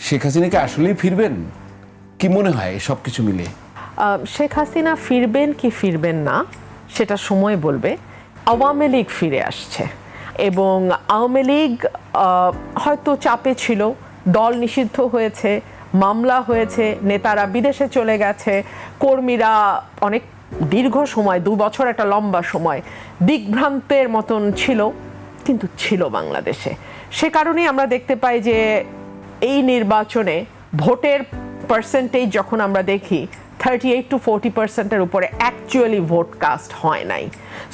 শেখ হাসিনা কি আসলেই ফিরবেন, কি মনে হয় সব কিছু মিলে? শেখ হাসিনা ফিরবেন কি ফিরবেন না সেটা সময় বলবে। আওয়ামী লীগ ফিরে আসছে এবং আওয়ামী লীগ হয়তো চাপে ছিল, দল নিষিদ্ধ হয়েছে, মামলা হয়েছে, নেতারা বিদেশে চলে গেছে, কর্মীরা অনেক দীর্ঘ সময় 2 বছর একটা লম্বা সময় দিগ্ভ্রান্তের মতন ছিল, কিন্তু ছিল বাংলাদেশে। সে কারণেই আমরা দেখতে পাই যে এই নির্বাচনে ভোটের পার্সেন্টেজ যখন আমরা দেখি 38 to 40% উপরে অ্যাকচুয়ালি ভোট কাস্ট হয় নাই।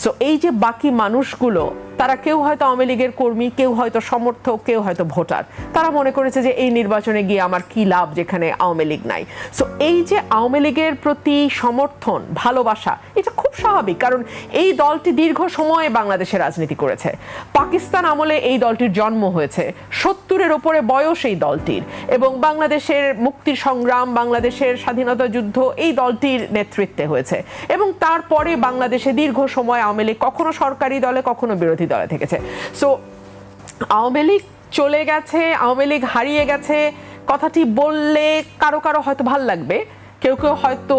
সো এই যে বাকি মানুষগুলো, তারা কেউ হয়তো আওয়ামী লীগের কর্মী, কেউ হয়তো সমর্থক, কেউ হয়তো ভোটার, তারা মনে করেছে যে এই নির্বাচনে গিয়ে আমার কি লাভ যেখানে আওয়ামী লীগ নাই। সো এই যে আওয়ামী লীগের প্রতি সমর্থন, ভালোবাসা, এটা খুব স্বাভাবিক, কারণ এই দলটি দীর্ঘ সময় বাংলাদেশে রাজনীতি করেছে। পাকিস্তান আমলে এই দলটির জন্ম হয়েছে, 70-এর ওপরে বয়স এই দলটির, এবং বাংলাদেশের মুক্তির সংগ্রাম, বাংলাদেশের স্বাধীনতা যুদ্ধ এই দলটির নেতৃত্বে হয়েছে। এবং তারপরে বাংলাদেশে দীর্ঘ সময় আওয়ামী লীগ কখনো সরকারি দলে কখনো বিরোধী দলে থেকেছে। সো আওয়ামী লীগ চলে গেছে, আওয়ামী লীগ হারিয়ে গেছে কথাটি বললে কারো কারো হয়তো ভাল লাগবে, কেউ কেউ হয়তো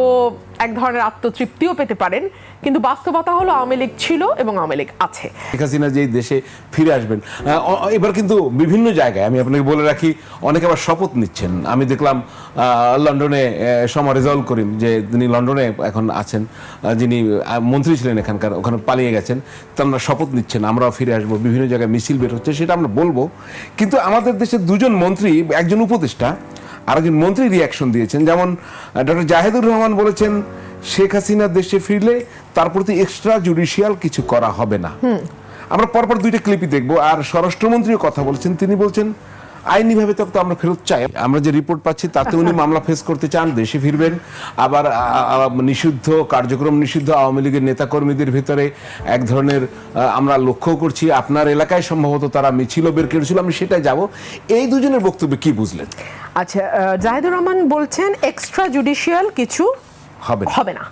এক ধরনের আত্মতৃপ্তিও পেতে পারেন, কিন্তু বাস্তবতা হলো আওয়ামী লীগ ছিল এবং আওয়ামী লীগ আছে। শেখ হাসিনা যেই দেশে ফিরে আসবেন, এবার কিন্তু বিভিন্ন জায়গায়, আমি আপনাকে বলে রাখি, অনেকে আবার শপথ নিচ্ছেন। আমি দেখলাম লন্ডনে সমা রেজাউল করিম, যে তিনি লন্ডনে এখন আছেন, যিনি মন্ত্রী ছিলেন এখানকার, ওখানে পালিয়ে গেছেন, তারা শপথ নিচ্ছেন আমরাও ফিরে আসবো। বিভিন্ন জায়গায় মিছিল বের হচ্ছে, সেটা আমরা বলবো। কিন্তু আমাদের দেশের 2জন মন্ত্রী, একজন উপদেষ্টা আর একজন মন্ত্রী রিয়াকশন দিয়েছেন। যেমন ডক্টর জাহেদুর রহমান বলেছেন শেখ হাসিনা দেশে ফিরলে তার প্রতি এক্সট্রা জুডিশিয়াল কিছু করা হবে না। আমরা পরপর 2টা ক্লিপই দেখবো। আর স্বরাষ্ট্রমন্ত্রীও কথা বলেছেন, তিনি বলছেন আইনিভাবে তো আমরা ফেরত চাই। আমরা যে রিপোর্ট পাচ্ছি তাতে উনি মামলা ফেস করতে চান, দেশে ফিরবেন। আবার নিষিদ্ধ কার্যক্রম, নিষিদ্ধ আওয়ামী লীগের নেতাকর্মীদের ভিতরে এক ধরনের আমরা লক্ষ্য করছি, আপনার এলাকায় সম্ভবত তারা মিছিল বের করেছিল, আমি সেটাই যাব। এই 2জনের বক্তব্য কি বুঝলেন? আচ্ছা, জাহিদুর রহমান বলছেন এক্সট্রা জুডিশিয়াল কিছু হবে না।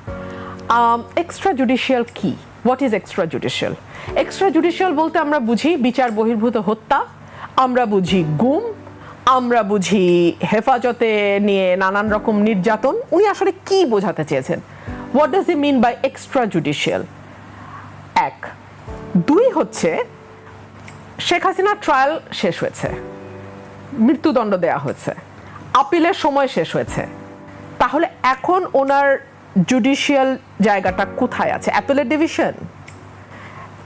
এক্সট্রা জুডিশিয়াল কি? What is extra judicial? Extra judicial বলতে আমরা বুঝি বিচার বহির্ভূত হত্যা, আমরা বুঝি গুম, আমরা বুঝি হেফাজতে নিয়ে নানান রকম নির্যাতন। উনি আসলে কি বোঝাতে চেয়েছেন? What does he mean by extra judicial? 1, 2 হচ্ছে শেখ হাসিনার ট্রায়াল শেষ হয়েছে, মৃত্যুদণ্ড দেয়া হয়েছে, আপিলের সময় শেষ হয়েছে, তাহলে এখন ওনার জুডিশিয়াল জায়গাটা কোথায় আছে? Appellate division?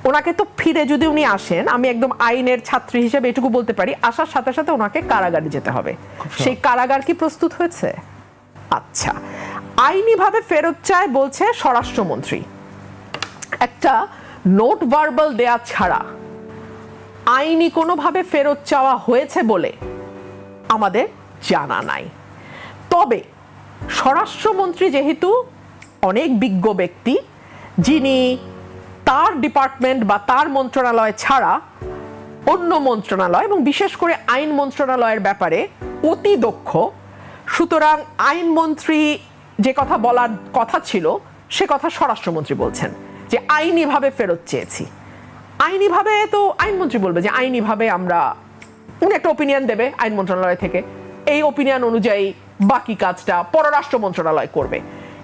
ওনাকে তো ফিরে যদি উনি আসেন, আমি একদম আইনের ছাত্রী হিসেবে এটুকু বলতে পারি, আসার সাথে সাথে ওনাকে কারাগারে যেতে হবে। সেই কারাগার কি প্রস্তুত হয়েছে? আচ্ছা, আইনিভাবে ফেরত চায় বলছে স্বরাষ্ট্রমন্ত্রী। একটা নোট ভার্বাল দেয়া ছাড়া আইনি কোনোভাবে ফেরত চাওয়া হয়েছে বলে আমাদের জানা নাই। তবে স্বরাষ্ট্রমন্ত্রী যেহেতু অনেক বিজ্ঞ ব্যক্তি, যিনি তার ডিপার্টমেন্ট বা তার মন্ত্রণালয় ছাড়া অন্য মন্ত্রণালয় এবং বিশেষ করে আইন মন্ত্রণালয়ের ব্যাপারে অতি দক্ষ, সুতরাং আইনমন্ত্রী যে কথা বলার কথা ছিল সে কথা স্বরাষ্ট্রমন্ত্রী বলছেন যে আইনিভাবে ফেরত চেয়েছি। আইনিভাবে তো আইনমন্ত্রী বলবে যে আইনিভাবে আমরা, উনি একটা ওপিনিয়ন দেবে আইন মন্ত্রণালয় থেকে, এই ওপিনিয়ন অনুযায়ী বাকি কাজটা পররাষ্ট্র মন্ত্রণালয় করবে।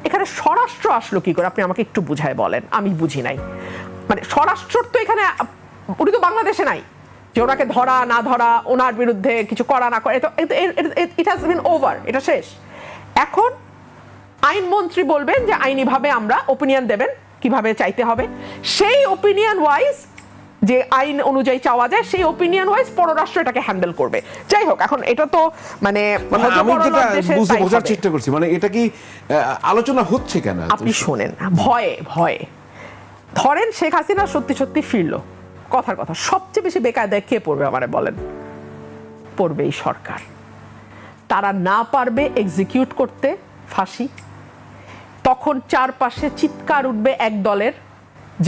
এখানে স্বরাষ্ট্র আসলো কি করে? আপনি আমাকে একটু বুঝায় বলেন, আমি বুঝি নাই। মানে স্বরাষ্ট্র তো এখানে, উনি তো বাংলাদেশে নাই যে ওনাকে ধরা না ধরা, ওনার বিরুদ্ধে কিছু করা না করে, ইট হ্যাজ বিন ওভার, এটা শেষ। এখন আইনমন্ত্রী বলবেন যে আইনিভাবে আমরা, ওপিনিয়ন দেবেন কিভাবে চাইতে হবে, সেই ওপিনিয়ন ওয়াইজ যে আইন অনুযায়ী চাওয়া যায়, সেই ওপিনিয়ন ওয়াইজ পররাষ্ট্র এটাকে হ্যান্ডেল করবে। যাই হোক, এখন এটা তো মানে আমি যেটা বোঝার চেষ্টা করছি, মানে এটা কি আলোচনা হচ্ছে কেন? আপনি শোনেন, ভয়ে ভয়ে ধরেন শেখ হাসিনা সত্যি সত্যি ফিরলো, কথার কথা, সবচেয়ে বেশি বেকায়দায় কে পড়বে আমারে বলেন? পড়বে এই সরকার। তারা না পারবে এক্সিকিউট করতে ফাঁসি, তখন চারপাশে চিৎকার উঠবে এক দলের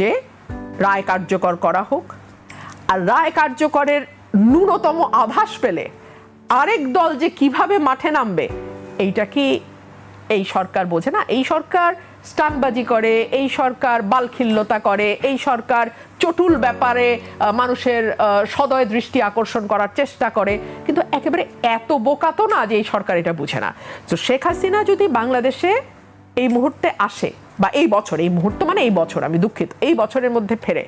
যে রায় কার্যকর করা হোক, আর রায় কার্যকরের ন্যূনতম আভাস পেলে আরেক দল যে কিভাবে মাঠে নামবে, এইটা কি এই সরকার বোঝে না? এই সরকার স্টানবাজি করে, এই সরকার বালখিল্যতা করে, এই সরকার চটুল ব্যাপারে মানুষের সদয় দৃষ্টি আকর্ষণ করার চেষ্টা করে, কিন্তু একেবারে এত বোকা তো না যে এই সরকার এটা বুঝে না। তো শেখ হাসিনা যদি বাংলাদেশে এই মুহূর্তে আসে, বা এই বছর, এই মুহূর্ত মানে এই বছর, আমি দুঃখিত, এই বছরের মধ্যে ফেরে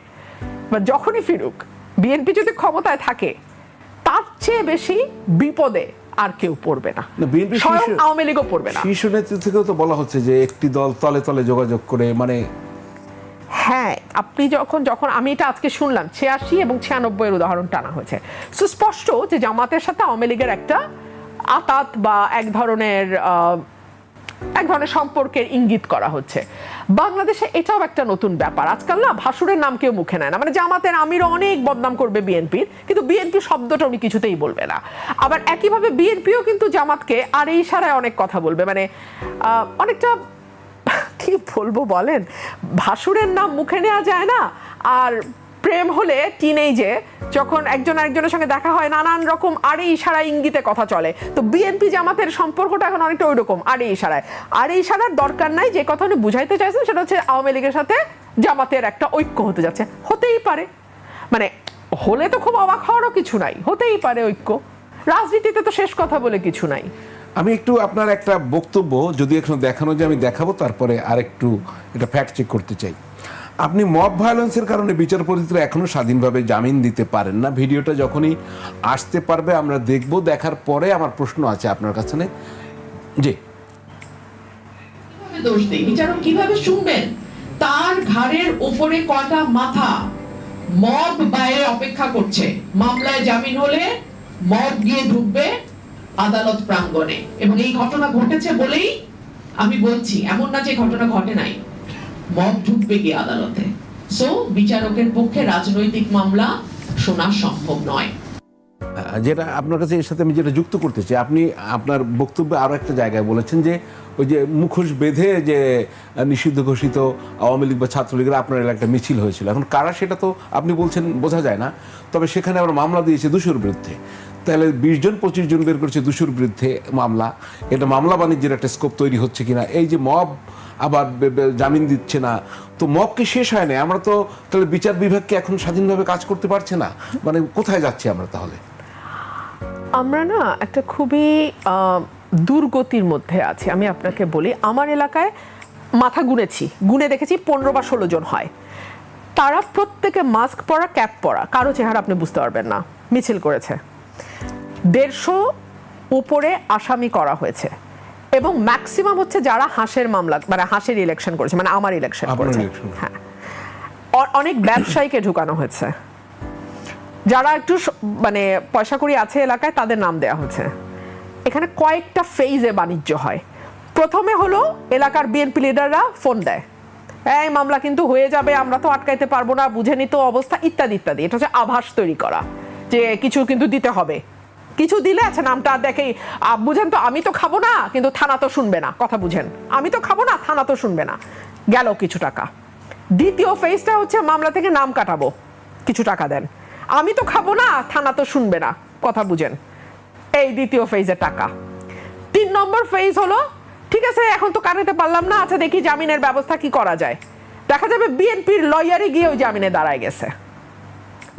বা যখনই ফিরুক, বিএনপি যদি ক্ষমতায় থাকে, তার চেয়ে বেশি বিপদে আর কেউ পড়বে না, স্বয়ং আওয়ামী লীগও পড়বে না। শীর্ষ নেতৃত্ব থেকেও তো বলা হচ্ছে যে একটি দল তলে তলে যোগাযোগ করে, মানে হ্যাঁ, আপনি যখন আমি এটা আজকে শুনলাম 86 এবং 96 এর উদাহরণ টানা হয়েছে, সুস্পষ্ট যে জামাতের সাথে আওয়ামী লীগের একটা আতাত বা এক ধরনের সম্পর্কের ইঙ্গিত করা হচ্ছে। বাংলাদেশে এটাও একটা নতুন ব্যাপার, আজকাল না ভাসুরের নাম কেউ মুখে নেয় না, মানে জামাতের আমির অনেক বদনাম করবে বিএনপির, কিন্তু বিএনপি শব্দটা উনি কিছুতেই বলবে না। আবার একইভাবে বিএনপিও কিন্তু জামাতকে আর এই ইশারায় অনেক কথা বলবে, মানে অনেকটা কি বলবো বলেন, ভাসুরের নাম মুখে নেওয়া যায় না, আর প্রেম হলে টিনেজে যখন একজন আরেকজনের সঙ্গে দেখা হয় নানান রকম আরে ইশারা ইঙ্গিতে কথা চলে। তো বিএনপি জামাতের সম্পর্কটা এখন অনেকটা ওই রকম আরে ইশারায়। আর এই ইশারার দরকার নাই, যে কথা উনি বুঝাইতে চাইছেন সেটা হচ্ছে আওয়ামী লীগের সাথে জামাতের একটা ঐক্য হতে যাচ্ছে, হতেই পারে, মানে হলে তো খুব অবাক হওয়ারও কিছু নাই, হতেই পারে ঐক্য, রাজনীতিতে তো শেষ কথা বলে কিছু নাই। আমি একটু আপনার একটা বক্তব্য যদি এখন দেখানো যায় আমি দেখাবো, তারপরে আরেকটু এটা ফ্যাক্ট চেক করতে চাই। আপনি মব ভায়োলেন্সের কারণে বিচারপতিরা এখনো স্বাধীনভাবে জামিন দিতে পারেন না। ভিডিওটা যখনই আসতে পারবে আমরা দেখব, দেখার পরে আমার প্রশ্ন আছে আপনার কাছে। জি, কিভাবে দোষ দেই, বিচারক কিভাবে শুনবেন? তার ঘাড়ের উপরে কয়টা মাথা, মব বাইরে অপেক্ষা করছে, মামলায় জামিন হলে মব গিয়ে ঢুকবে আদালত প্রাঙ্গণে। এবং এই ঘটনা ঘটেছে বলেই আমি বলছি, এমন না যে ঘটনা ঘটে নাই, মব ঢুকবে গিয়ে আদালতে। সো বিচারকের পক্ষে রাজনৈতিক মামলা শোনা সম্ভব নয়। যেটা আপনার কাছে এর সাথে আমি যেটা যুক্ত করতে চাই, আপনি আপনার বক্তব্যে আরো একটা জায়গায় বলেছেন যে ওই যে মুখোশ বেঁধে যে নিষিদ্ধ ঘোষিত আওয়ামী লীগ বা ছাত্রলীগের আপনার এলাকায় মিছিল হয়েছিল, এখন কারা সেটা তো আপনি বলছেন বোঝা যায় না, তবে সেখানে আবার মামলা দিয়েছে দুশোর বিরুদ্ধে। তাহলে 20 জন 25 জন বের করেছে দুশোর বিরুদ্ধে মামলা, এটা মামলা বাণিজ্যের একটা স্কোপ তৈরি হচ্ছে কিনা। এই যে মব আবার জামিন দিচ্ছে না, তো মবকে শেষ হয় না, আমরা তো তাহলে বিচার বিভাগকে এখন স্বাধীনভাবে কাজ করতে পারছে না, মানে কোথায় যাচ্ছি আমরা তাহলে? আমরা না একটা খুবই দুর্গতির মধ্যে আছি। আমি আপনাকে বলি, আমার এলাকায় মাথা গুনে দেখেছি 15 বা 16 জন হয়, তারা প্রত্যেকে মাস্ক পরা, ক্যাপ পরা, কারো চেহারা আপনি বুঝতে পারবেন না, মিছিল করেছে। 150 উপরে আসামি করা হয়েছে, এবং ম্যাক্সিমাম হচ্ছে যারা হাঁসের মামলা, মানে হাঁসের ইলেকশন করেছে, মানে আমার ইলেকশন করেছে। হ্যাঁ, অনেক ব্যবসায়ীকে ঢুকানো হয়েছে, যারা একটু মানে পয়সা কড়ি আছে এলাকায় তাদের নাম দেওয়া হচ্ছে। এখানে কয়েকটা ফেজে বাণিজ্য হয়। প্রথমে হলো এলাকার বিএনপি লিডাররা ফোন দেয়, এই মামলা কিন্তু হয়ে যাবে, আমরা তো আটকাইতে পারবো না, বুঝে নিত অবস্থা, ইত্যাদি ইত্যাদি। এটা হচ্ছে আভাস তৈরি করা যে কিছু কিন্তু দিতে হবে, কিছু দিলে আচ্ছা নামটা দেখেই বুঝেন তো, আমি তো খাবো না কিন্তু থানা তো শুনবে না, কথা বুঝেন, আমি তো খাবো না থানা তো শুনবে না, গেল কিছু টাকা। দ্বিতীয় ফেজটা হচ্ছে মামলা থেকে নাম কাটাবো, কিছু টাকা দেন, আমি তো খাবো না থানা তো শুনবে না, কথা বুঝেন, এই দ্বিতীয় ফেজের টাকা। 3 নম্বর ফেজ হলো, ঠিক আছে এখন তো কাটাতে পারলাম না, আচ্ছা দেখি জামিনের ব্যবস্থা কি করা যায়, দেখা যাবে বিএনপির লয়ারে গিয়ে ওই জামিনে দাঁড়ায় গেছে।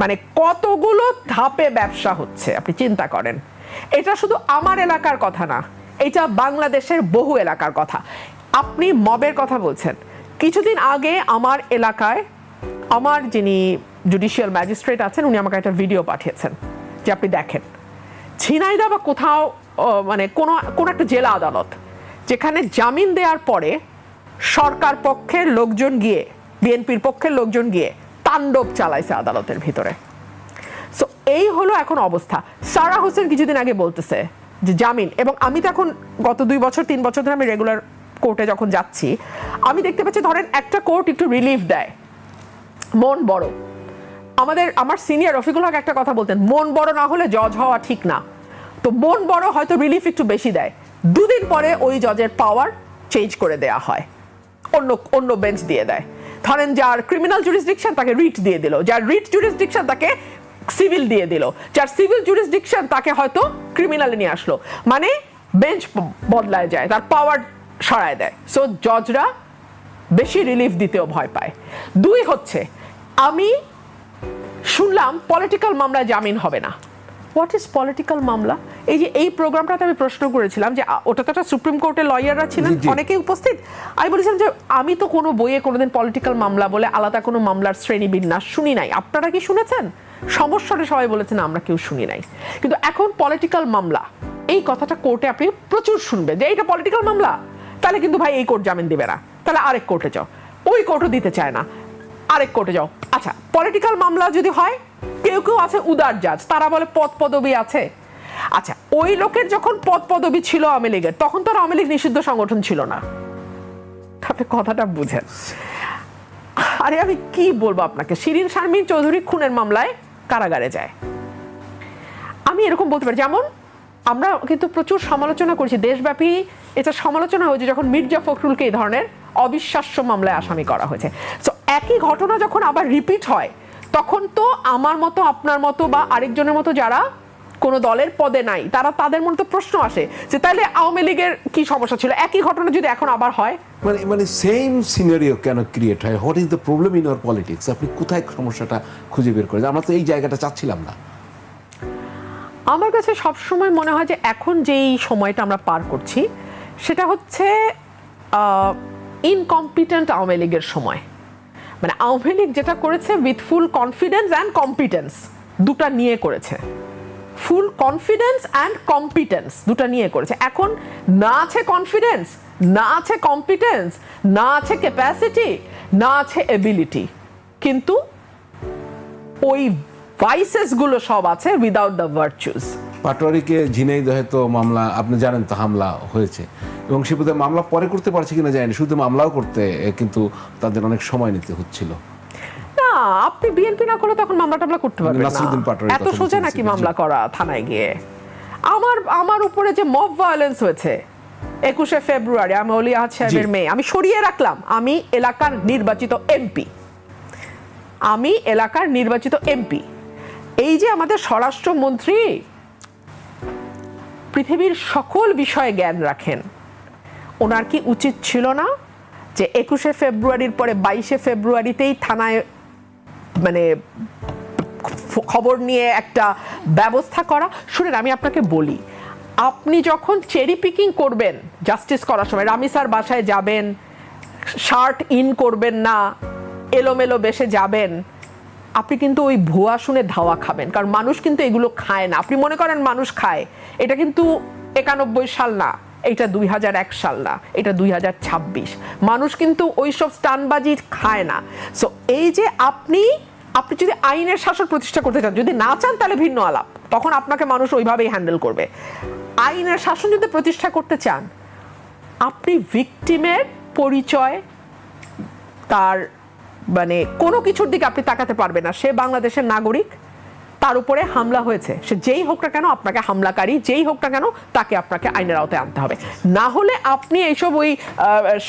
মানে কতগুলো ধাপে ব্যবসা হচ্ছে আপনি চিন্তা করেন। এটা শুধু আমার এলাকার কথা না, এটা বাংলাদেশের বহু এলাকার কথা। আপনি মবের কথা বলছেন, কিছুদিন আগে আমার এলাকায় আমার যিনি জুডিশিয়াল ম্যাজিস্ট্রেট আছেন উনি আমাকে একটা ভিডিও পাঠিয়েছেন, যে আপনি দেখেন ঝিনাইদহ বা কোথাও মানে কোনো একটা জেলা আদালত, যেখানে জামিন দেওয়ার পরে সরকার পক্ষের লোকজন গিয়ে, বিএনপির পক্ষের লোকজন গিয়ে তাণ্ডব চালাইছে আদালতের ভিতরে। সো এই হলো এখন অবস্থা। সারা হোসেন কিছুদিন আগে বলতেছে যে জামিন, এবং আমি তো এখন গত 2 বছর 3 বছর ধরে আমি রেগুলার কোর্টে যখন যাচ্ছি, আমি দেখতে পাচ্ছি ধরেন একটা কোর্ট একটু রিলিফ দেয়, মন বড়। আমার সিনিয়র রফিকুল হক একটা কথা বলতেন, মন বড় না হলে জজ হওয়া ঠিক না। তো মন বড় হয়তো রিলিফ একটু বেশি দেয়, 2 দিন পরে ওই জজের পাওয়ার চেঞ্জ করে দেয়া হয়, অন্য বেঞ্চ দিয়ে দেয়। ধরেন যার ক্রিমিনাল জুরিসডিকশন তাকে রিট দিয়ে দিল, যার রিট জুরিসডিকশন তাকে সিভিল দিয়ে দিল, যার সিভিল জুরিসডিকশন তাকে হয়তো ক্রিমিনালে নিয়ে আসলো, মানে বেঞ্চ বদলায় যায়, তার পাওয়ার সরায় দেয়। সো জজরা বেশি রিলিফ দিতেও ভয় পায়। 2 হচ্ছে, আমি শুনলাম পলিটিক্যাল মামলায় জামিন হবে না। হোয়াট ইজ পলিটিক্যাল মামলা? এই যে এই প্রোগ্রামটাতে আমি প্রশ্ন করেছিলাম যে ওটা তো একটা সুপ্রিম কোর্টের লয়াররা ছিলেন অনেকেই উপস্থিত। আমি বলেছিলাম যে আমি তো কোনো বইয়ে কোনোদিন পলিটিক্যাল মামলা বলে আলাদা কোনো মামলার শ্রেণী বিন্যাস শুনি নাই, আপনারা কি শুনেছেন? সমস্যাটা সবাই বলেছেন আমরা কেউ শুনি নাই। কিন্তু এখন পলিটিক্যাল মামলা এই কথাটা কোর্টে আপনি প্রচুর শুনবেন যে এইটা পলিটিক্যাল মামলা, তাহলে কিন্তু ভাই এই কোর্ট জামিন দিবে না, তাহলে আরেক কোর্টে যাও, ওই কোর্টও দিতে চায় না, আরেক কোর্টে যাও। আচ্ছা, পলিটিক্যাল মামলা যদি হয়, কেউ কেউ আছে উদার জাজ, তারা বলে পদ পদবি আছে। আচ্ছা, ওই লোকের যখন পদ পদবি ছিল আওয়ামী লীগের, তখন তো আওয়ামী লীগ নিষিদ্ধ সংগঠন ছিল না। আপনি কথাটা বুঝেন। আরে আমি কি বলবো আপনাকে, শিরিন শারমিন চৌধুরী খুনের মামলায় কারাগারে যায়। আমি এরকম বলতে পারি, যেমন আমরা কিন্তু প্রচুর সমালোচনা করেছি দেশব্যাপী, এটা সমালোচনা হয়েছে যখন মির্জা ফখরুলকে এই ধরনের অবিশ্বাস্য মামলায় আসামি করা হয়েছে। তো একই ঘটনা যখন আবার রিপিট হয়, তখন তো আমার মতো, আপনার মতো বা আরেকজনের মতো যারা কোনো দলের পদে নাই, তাদের মধ্যে প্রশ্ন আসে যে তাহলে আওয়ামী লীগের কি সমস্যা ছিল, একই ঘটনা যদি এখন আবার হয়। মানে সেম সিনারিও কেন ক্রিয়েট হয়? What is the problem in our politics? আপনি কোথায় সমস্যাটা খুঁজে বের করেন? আমরা তো এই জায়গাটা চাচ্ছিলাম না। আমার কাছে সবসময় মনে হয় যে এখন যেই সময়টা আমরা পার করছি সেটা হচ্ছে ইনকম্পিটেন্ট আওয়ামী লীগের সময়। মানে আওয়ামী লীগ যেটা করেছে with full confidence and competence, দুটা নিয়ে করেছে। ফুল কনফিডেন্স অ্যান্ড কম্পিটেন্স দুটা নিয়ে করেছে। এখন না আছে কনফিডেন্স, না আছে কম্পিটেন্স, না আছে ক্যাপাসিটি, না আছে এবিলিটি, কিন্তু ওই ভাইসেস গুলো সব আছে উইদাউট দ্য ভার্চুস। পাটোয়ারিকে ঝিনাইদহে তো মামলা, আপনি জানেন তো, হামলা হয়েছে এবং সে বোধহয় মামলা পরে করতে পারছে কিনা জানি, শুধু মামলাও করতে কিন্তু তাদের অনেক সময় নিতে হচ্ছিল। না, আপনি বিএনপি না করলে তখন মামলা টামলা করতে পারবেন না। এত সোজা নাকি মামলা করা থানায় গিয়ে? আমার উপরে যে মব ভায়োলেন্স হয়েছে 21শে ফেব্রুয়ারি, আমি অলি আহাদ সাহেবের মেয়ে, আমি সরিয়ে রাখলাম, আমি এলাকার নির্বাচিত এমপি, আমি এলাকার নির্বাচিত এমপি। এই যে আমাদের স্বরাষ্ট্রমন্ত্রী পৃথিবীর সকল বিষয়ে জ্ঞান রাখেন, ওনার কি উচিত ছিল না যে 21শে ফেব্রুয়ারির পরে 22শে ফেব্রুয়ারিতেই থানায় মানে খবর নিয়ে একটা ব্যবস্থা করা? শুনেন, আমি আপনাকে বলি, আপনি যখন চেরি পিকিং করবেন জাস্টিস করার সময়, রামি স্যার বাসায় যাবেন, শার্ট ইন করবেন না, এলোমেলো বেশে যাবেন, আপনি কিন্তু ওই ভুয়া শুনে ধাওয়া খাবেন। কারণ মানুষ কিন্তু এগুলো খায় না। আপনি মনে করেন মানুষ খায়, এটা কিন্তু 91 সাল না, এটা 2001 সাল না, এটা 2026। মানুষ কিন্তু ওইসব স্টানবাজি খায় না। সো এই যে আপনি যদি আইনের শাসন প্রতিষ্ঠা করতে চান, যদি না চান তাহলে ভিন্ন আলাপ, তখন আপনাকে মানুষ ওইভাবেই হ্যান্ডেল করবে। আইনের শাসন যদি প্রতিষ্ঠা করতে চান, আপনি ভিকটিমের পরিচয়, তার মানে কোনো কিছুর দিকে আপনি তাকাতে পারবেন না। সে বাংলাদেশের নাগরিক, তার উপরে হামলা হয়েছে, সে যেই হোক না কেন, আপনাকে হামলাকারী যেই হোক না কেন, তাকে আপনাকে আইনের আওতায় আনতে হবে। না হলে আপনি এইসব ওই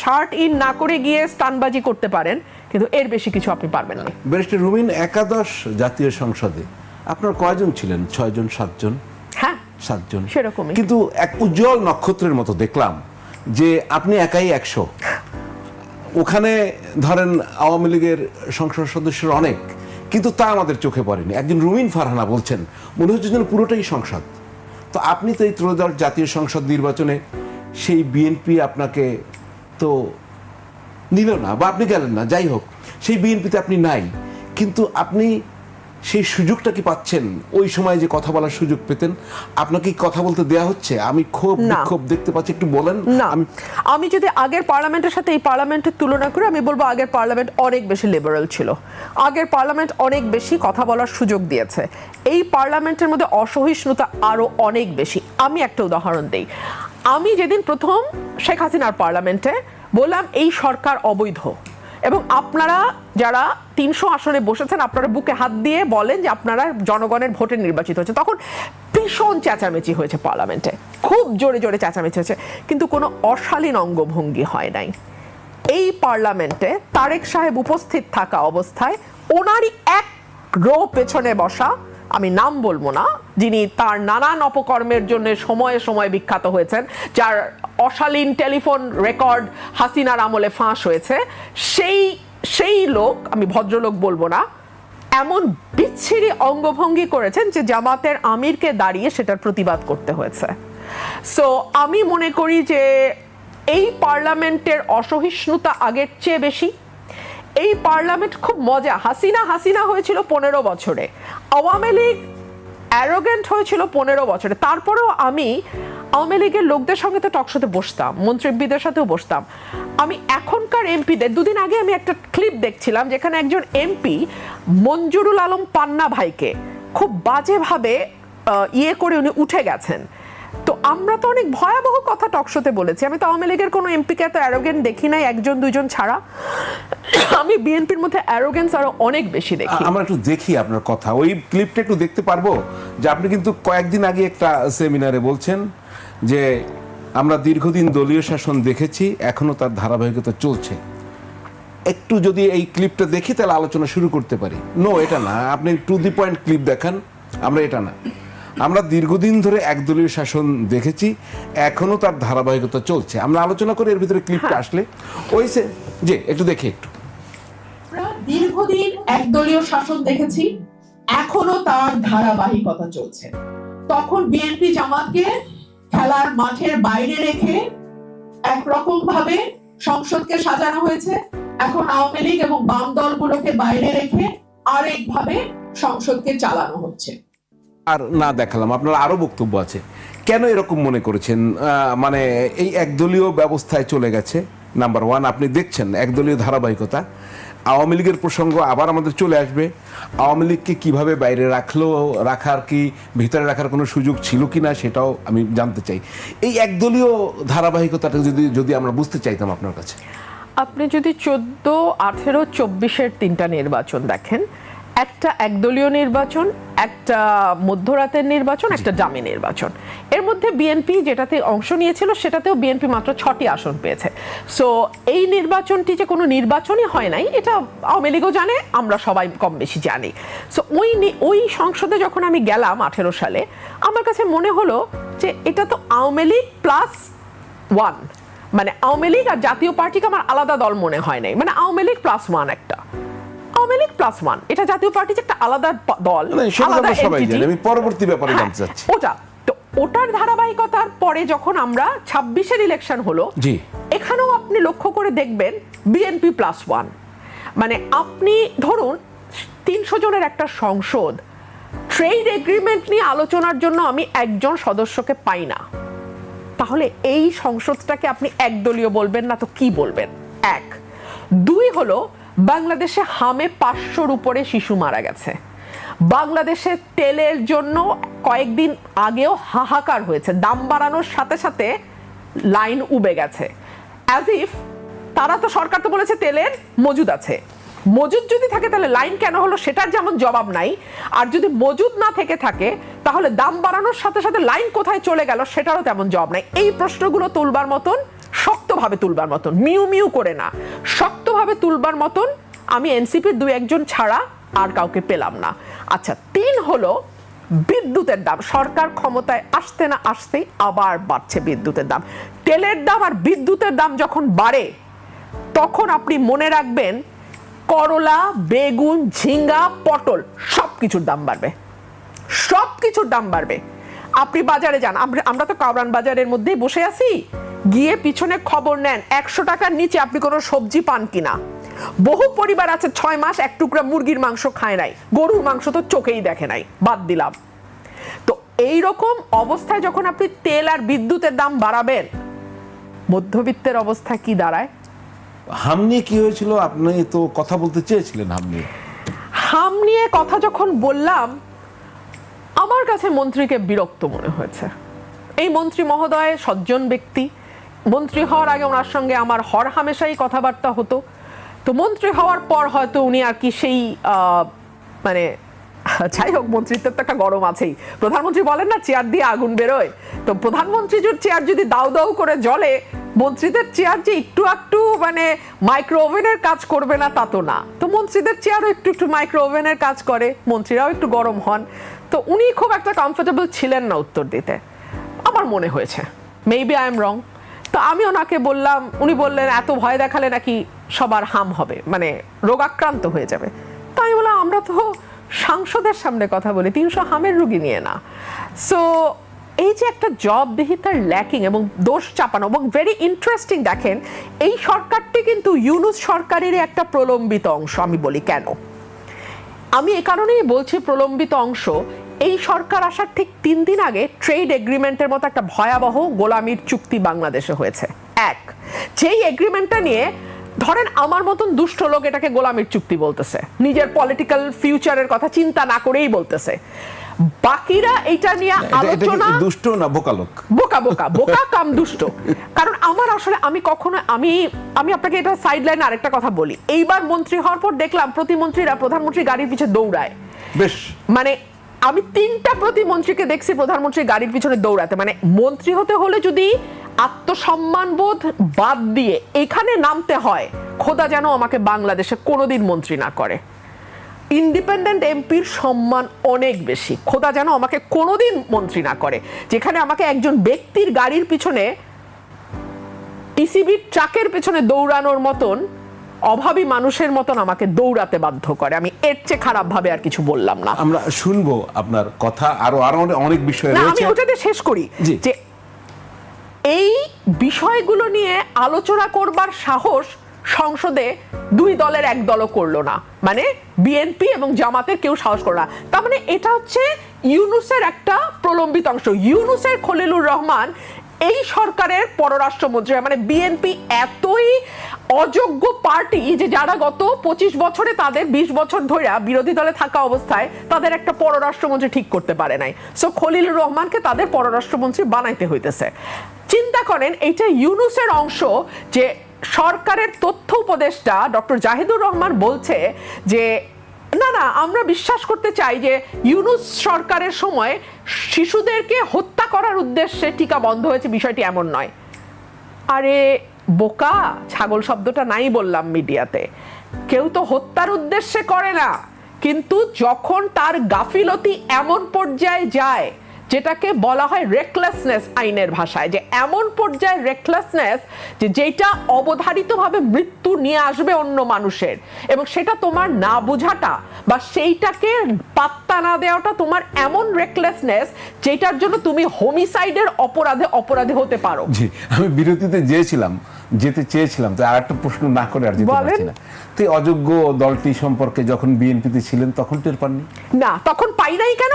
শার্ট ইন না করে গিয়ে স্টানবাজি করতে পারেন, কিন্তু এর বেশি কিছু আপনি পারবেন না। ব্যারিস্টার রুমিন, একাদশ জাতীয় সংসদে আপনার কয়জন ছিলেন? 6 জন, 7 জন? হ্যাঁ, 7 জন সেরকমই। কিন্তু এক উজ্জ্বল নক্ষত্রের মতো দেখলাম যে আপনি একাই 100। ওখানে ধরেন আওয়ামী লীগের সংসদ সদস্যের অনেক, কিন্তু তা আমাদের চোখে পড়েনি। একজন রুমিন ফারহানা বলছেন মনে হচ্ছে যেন পুরোটাই সংসদ। তো আপনি তো এই ত্রয়োদশ জাতীয় সংসদ নির্বাচনে সেই বিএনপি আপনাকে তো নিল না, বা আপনি গেলেন না, যাই হোক, সেই বিএনপিতে আপনি নাই, কিন্তু আপনি সেই সুযোগটা কি পাচ্ছেন? ওই সময় যে কথা বলার সুযোগ পেতেন, আপনাকে কথা বলতে দেয়া হচ্ছে? আমি খুব বিক্ষোভ দেখতে পাচ্ছি, একটু বলেন না। আমি যদি আগের পার্লামেন্টের সাথে এই পার্লামেন্টের তুলনা করি, আমি বলবো আগের পার্লামেন্ট অনেক বেশি লিবারেল ছিল, আগের পার্লামেন্ট অনেক বেশি কথা বলার সুযোগ দিয়েছে। এই পার্লামেন্টের মধ্যে অসহিষ্ণুতা আরো অনেক বেশি। আমি একটা উদাহরণ দেই। আমি যেদিন প্রথম শেখ হাসিনার পার্লামেন্টে বললাম এই সরকার অবৈধ, এবং আপনারা যারা 300 আসনে বসেছেন, আপনারা বুকে হাত দিয়ে বলেন যে আপনারা জনগণের ভোটে নির্বাচিত হয়েছে, তখন ভীষণ চেঁচামেচি হয়েছে পার্লামেন্টে, খুব জোরে জোরে চেঁচামেচি হয়েছে, কিন্তু কোনো অশালীন অঙ্গভঙ্গি হয় নাই। এই পার্লামেন্টে তারেক সাহেব উপস্থিত থাকা অবস্থায় ওনারই এক রো পেছনে বসা, আমি নাম বলবো না, যিনি তার নানান অপকর্মের জন্য সময়ে সময়ে বিখ্যাত হয়েছেন, যার অশালীন টেলিফোন রেকর্ড হাসিনার আমলে ফাঁস হয়েছে, সেই লোক, আমি ভদ্রলোক বলবো না, এমন বিচ্ছিরি অঙ্গভঙ্গি করেছেন যে জামাতের আমিরকে দাঁড়িয়ে সেটার প্রতিবাদ করতে হয়েছে। সো আমি মনে করি যে এই পার্লামেন্টের অসহিষ্ণুতা আগের চেয়ে বেশি। এই পার্লামেন্ট খুব মজা, হাসিনা হয়েছিল 15 বছরে, আওয়ামী লীগ অ্যারোগেন্ট হয়েছিল 15 বছরে। তারপরেও আমি আওয়ামী লীগের লোকদের সঙ্গে তো টকশোতে বসতাম, মন্ত্রীদের সাথেও বসতাম। আমি এখনকার এমপিদের, দুদিন আগে আমি একটা ক্লিপ দেখছিলাম যেখানে একজন এমপি মঞ্জুরুল আলম পান্না ভাইকে খুব বাজেভাবে ইয়ে করে উনি উঠে গেছেন। তো আমরা তো অনেক ভয়াবহ কথা টকশোতে বলেছি। আমি তো আওয়ামী লীগের কোনো এমপিকে এত অ্যারোগেন্ট দেখি নাই, একজন দুইজন ছাড়া। আমি বিএনপির মধ্যে অ্যারোগেন্স আরো অনেক বেশি দেখি। আমরা একটু দেখি আপনার কথা, ওই ক্লিপটা একটু দেখতে পারবো? যে আপনি কিন্তু কয়েকদিন আগে একটা সেমিনারে বলছেন যে আমরা দীর্ঘদিন দলীয় শাসন দেখেছি, এখনো তার ধারাবাহিকতা চলছে। একটু যদি এই ক্লিপটা দেখি তাহলে আলোচনা শুরু করতে পারি। নো, এটা না, আপনি টু দি পয়েন্ট ক্লিপ দেখান। আমরা এটা না, আমরা দীর্ঘদিন ধরে একদলীয় শাসন দেখেছি, এখনো তার ধারাবাহিকতা চলছে। আমরা আলোচনা করি এর ভিতরে ক্লিপটা আসলে ওইসে যে একটু দেখি একটু। দীর্ঘদিন একদলীয় শাসন দেখেছি, এখনো তার ধারাবাহিকতা চলছে। তখন বিএনপি জামাতকে খেলার মাঠের বাইরে রেখে একরকম ভাবে সংসদকে সাজানো হয়েছে, এখন আওয়ামী লীগ এবং বাম দলগুলোকে বাইরে রেখে আরেক ভাবে সংসদকে চালানো হচ্ছে। আর না দেখালাম, আপনার আরো বক্তব্য আছে। কেন এরকম মনে করেছেন? মানে এই একদলীয় ব্যবস্থায় চলে গেছে। নাম্বার ওয়ান, আপনি দেখছেন একদলীয় ধারাবাহিকতা। আওয়ামী লীগের প্রসঙ্গ আবার আমাদের চলে আসবে। আওয়ামী লীগকে কিভাবে বাইরে রাখার কি ভিতরে রাখার কোনো সুযোগ ছিল কিনা সেটাও আমি জানতে চাই। এই একদলীয় ধারাবাহিকতাটা যদি আমরা বুঝতে চাইতাম আপনার কাছে। আপনি যদি 14, 18, 24-এর 3টা নির্বাচন দেখেন, একটা একদলীয় নির্বাচন, একটা মধ্যরাতের নির্বাচন, একটা ডামি নির্বাচন। এর মধ্যে বিএনপি যেটাতে অংশ নিয়েছিল সেটাতেও বিএনপি মাত্র 6টি আসন পেয়েছে। সো এই নির্বাচনটি যে কোনো নির্বাচনই হয় নাই, এটা আওয়ামী লীগও জানে, আমরা সবাই কম বেশি জানি। সো ওই সংসদে যখন আমি গেলাম 18 সালে, আমার কাছে মনে হলো যে এটা তো আওয়ামী লীগ +1, মানে আওয়ামী লীগ আর জাতীয় পার্টিকে আমার আলাদা দল মনে হয় নাই, মানে আওয়ামী লীগ +1 একটা, আওয়ামী লীগ +1, এটা জাতীয় পার্টি যে একটা আলাদা দল, আলাদা এন্টিটি। আমি পরবর্তী ব্যাপারে জানতে চাচ্ছি ওটা তো, ওটার ধারাবাহিকতার পরে যখন আমরা 26-এর ইলেকশন হলো, জি, এখানেও আপনি লক্ষ্য করে দেখবেন বিএনপি +1। মানে আপনি ধরুন 300 জনের একটা সংসদ, ট্রেড এগ্রিমেন্ট নিয়ে আলোচনার জন্য আমি একজন সদস্যকে পাই না, তাহলে এই সংসদটাকে আপনি একদলীয় বলবেন না তো কি বলবেন? 1, 2 হলো বাংলাদেশে হামে 500-র উপরে শিশু মারা গেছে। বাংলাদেশে তেলের জন্য কয়েকদিন আগেও হাহাকার হয়েছে, দাম বাড়ানোর সাথে সাথে লাইন উবে গেছে। অ্যাজ ইফ তারা তো, সরকার তো বলেছে তেলের মজুদ আছে, মজুদ যদি থাকে তাহলে লাইন কেন হলো সেটার যেমন জবাব নাই, আর যদি মজুদ না থেকে থাকে তাহলে দাম বাড়ানোর সাথে সাথে লাইন কোথায় চলে গেল সেটারও তেমন জবাব নাই। এই প্রশ্নগুলো তুলবার মতন, শক্তভাবে তুলবার মতন, মিউ মিউ করে না, শক্তভাবে তুলবার মতন আমি এনসিপির 2-1 ছাড়া আর কাউকে পেলাম না। আচ্ছা, 3 হলো বিদ্যুতের দাম। সরকার ক্ষমতায় আসতে না আসতেই আবার বাড়ছে বিদ্যুতের দাম। তেলের দাম আর বিদ্যুতের দাম যখন বাড়ে তখন আপনি মনে রাখবেন করলা, বেগুন, ঝিঙ্গা, পটল সবকিছুর দাম বাড়বে, সবকিছুর দাম বাড়বে। আপনি বাজারে যান, আমরা তো কাউরান বাজারের মধ্যেই বসে আছি, গিয়ে পিছনে খবর নেন 100 টাকার নিচে আপনি কোনো সবজি পান কিনা। বহু পরিবার আছে 6 মাস এক টুকরা মুরগির মাংস খায় নাই, গরুর মাংস তো চোখেই দেখে নাই, বাদ দিলাম। তো এই রকম অবস্থায় যখন আপনি তেল আর বিদ্যুতের দাম বাড়াবেন, মধ্যবিত্তের অবস্থা কি দাঁড়ায়? হাম নিয়ে কি হয়েছিল? আপনি তো কথা বলতে চেয়েছিলেন হাম নিয়ে কথা যখন বললাম, আমার কাছে মন্ত্রীকে বিরক্ত মনে হয়েছে। এই মন্ত্রী মহোদয় সজ্জন ব্যক্তি, মন্ত্রী হওয়ার আগে ওনার সঙ্গে আমার হামেশাই কথাবার্তা হতো। তো মন্ত্রী হওয়ার পর হয়তো উনি আর কি সেই মানে, যাই হোক, মন্ত্রিত্বের তো একটা গরম আছেই। প্রধানমন্ত্রী বলেন না চেয়ার দিয়ে আগুন বেরোয়, তো প্রধানমন্ত্রীর চেয়ার যদি দাউ দাউ করে জ্বলে, মন্ত্রীদের চেয়ার যে একটু একটু মানে মাইক্রো ওভেনের কাজ করবে না তা তো না। তো মন্ত্রীদের চেয়ারও একটু একটু মাইক্রো ওভেনের কাজ করে, মন্ত্রীরাও একটু গরম হন। তো উনি খুব একটা কমফোর্টেবল ছিলেন না উত্তর দিতে, আমার মনে হয়েছে। মেবি আই এম রং। তো আমি ওনাকে বললাম, উনি বললেন এত ভয় দেখালে নাকি সবার হাম হবে, মানে রোগাক্রান্ত হয়ে যাবে। তো তো আমি বললাম আমরা তো সাংসদের সামনে কথা বলি, 300 হামের রুগী নিয়ে না। সো এই যে একটা জবাবদিহিতার ল্যাকিং এবং দোষ চাপানো, এবং ভেরি ইন্টারেস্টিং, দেখেন এই সরকারটি কিন্তু ইউনূস সরকারের একটা প্রলম্বিত অংশ। আমি বলি কেন, আমি এ কারণেই বলছি প্রলম্বিত অংশ। এই সরকার আসার ঠিক 3 দিন আগে ট্রেড এগ্রিমেন্টের মতো একটা ভয়াবহ গোলামির চুক্তি বাংলাদেশে হয়েছে। যেই এগ্রিমেন্টটা নিয়ে ধরেন আমার মতন দুষ্ট লোক এটাকে গোলামির চুক্তি বলতেছে, নিজের পলিটিক্যাল ফিউচারের কথা চিন্তা না করেই বলতেছে। বাকিরা এটা নিয়ে আলোচনা, দুষ্ট না বোকা লোক, বোকা কাম দুষ্ট। কারণ আমার আসলে আমি কখনো আমি আপনাকে এটা সাইডলাইন আরেকটা কথা বলি, এইবার মন্ত্রী হওয়ার পর দেখলাম প্রতিমন্ত্রীরা প্রধানমন্ত্রী গাড়ির পিছনে দৌড়ায়। বেশ, মানে আমি 3টা প্রতিমন্ত্রীকে দেখছি প্রধানমন্ত্রী গাড়ির পিছনে দৌড়াতে। মানে মন্ত্রী হতে হলে যদি আত্মসম্মানবোধ বাদ দিয়ে এখানে নামতে হয়, খোদা যেন আমাকে বাংলাদেশে কোনোদিন মন্ত্রী না করে। ইন্ডিপেন্ডেন্ট এমপির সম্মান অনেক বেশি, খোদা যেন আমাকে কোনোদিন মন্ত্রী না করে, যেখানে আমাকে একজন ব্যক্তির গাড়ির পিছনে, টিসিবির ট্রাকের পিছনে দৌড়ানোর মতন, অভাবী মানুষের মতন আমাকে দৌড়াতে বাধ্য করে। আমি এর চেয়ে খারাপ ভাবে আর কিছু বললাম না। আমরা শুনবো আপনার কথা, আরো অনেক বিষয় রয়েছে। আমি ওটাতে শেষ করি যে এই বিষয়গুলো নিয়ে আলোচনা করবার সাহস সংসদে 2 দলের এক দলও করলো না, মানে বিএনপি এবং জামাতের কেউ সাহস করলো না। তার মানে এটা হচ্ছে ইউনূসের একটা প্রলম্বিত অংশ। ইউনূসের খলিলুর রহমান এই সরকারের পররাষ্ট্রমন্ত্রী, মানে বিএনপি এতই অযোগ্য পার্টি যে যারা গত 25 বছরে তাদের 20 বছর ধরে বিরোধী দলে থাকা অবস্থায় তাদের একটা পররাষ্ট্রমন্ত্রী ঠিক করতে পারে নাই। সো খলিলুর রহমানকে তাদের পররাষ্ট্রমন্ত্রী বানাইতে হইতেছে। চিন্তা করেন এইটা ইউনূসের অংশ, যে সরকারের তথ্য উপদেষ্টা ডক্টর জাহিদুর রহমান বলছে যে না না আমরা বিশ্বাস করতে চাই যে ইউনূস সরকারের সময় শিশুদেরকে হত্যা করার উদ্দেশ্যে টিকা বন্ধ হয়েছে, বিষয়টি এমন নয়। আরে বোকা, ছাগল শব্দটা নাই বললাম মিডিয়াতে, কেউ তো হত্যার উদ্দেশ্যে করে না, কিন্তু যখন তার গাফিলতি এমন পর্যায়ে যায়, যেটাকে বলা হয় রেকলেসনেস আইনের ভাষায়, যে এমন পর্যায়ে রেকলেসনেস যে যেটা অবধারিতভাবে মৃত্যু নিয়ে আসবে অন্য মানুষের, এবং সেটা তোমার না বোঝাটা বা সেইটাকে পাত্তা না দেওয়াটা তোমার এমন রেকলেসনেস যেটার জন্য তুমি হোমিসাইডের অপরাধী হতে পারো। জি, আমি বিরতিতে যেতে চেয়েছিলাম, তো আরেকটা প্রশ্ন না করে আর যেতে পারছি না। তো অযোগ্য দলটি সম্পর্কে যখন বিএনপিতে ছিলেন তখন টের পাননি? না, তখন পাই নাই। কেন?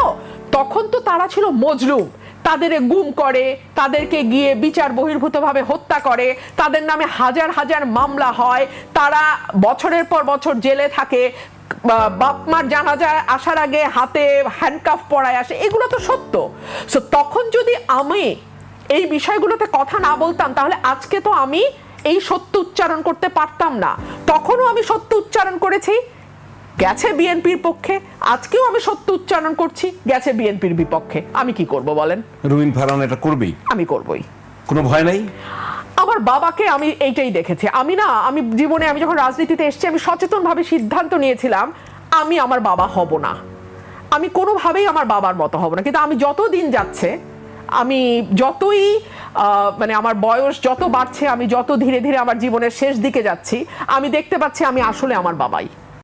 তখন তো তারা ছিল মজলুম, তাদের গুম করে, তাদেরকে গিয়ে বিচার বহির্ভূতভাবে হত্যা করে, তাদের নামে হাজার হাজার মামলা হয়, তারা বছরের পর বছর জেলে থাকে, বাপ মার জানাজা আসার আগে হাতে হ্যান্ডকাফ পরায় আসে, এগুলো তো সত্য। সো তখন যদি আমি এই বিষয়গুলোতে কথা না বলতাম, তাহলে আজকে তো আমি এই সত্য উচ্চারণ করতে পারতাম না। তখনও আমি সত্য উচ্চারণ করেছি, গেছে বিএনপির পক্ষে, আজকেও আমি সত্য উচ্চারণ করছি, গেছে বিএনপির বিপক্ষে। আমি কি করব বলেন? রুমিন ফারহান এটা করবেই, আমি করবই, কোনো ভয় নাই। আমার বাবাকে আমি এইটাই দেখেছি। আমি জীবনে, আমি যখন রাজনীতিতে এসেছি, আমি সচেতনভাবে সিদ্ধান্ত নিয়েছিলাম আমি আমার বাবা হব না, আমি কোনোভাবেই আমার বাবার মতো হব না। কিন্তু আমি যত দিন যাচ্ছে, আমি যতই মানে আমার বয়স যত বাড়ছে, আমি যত ধীরে ধীরে আমার জীবনের শেষ দিকে যাচ্ছি, আমি দেখতে পাচ্ছি আমি আসলে আমার বাবাই।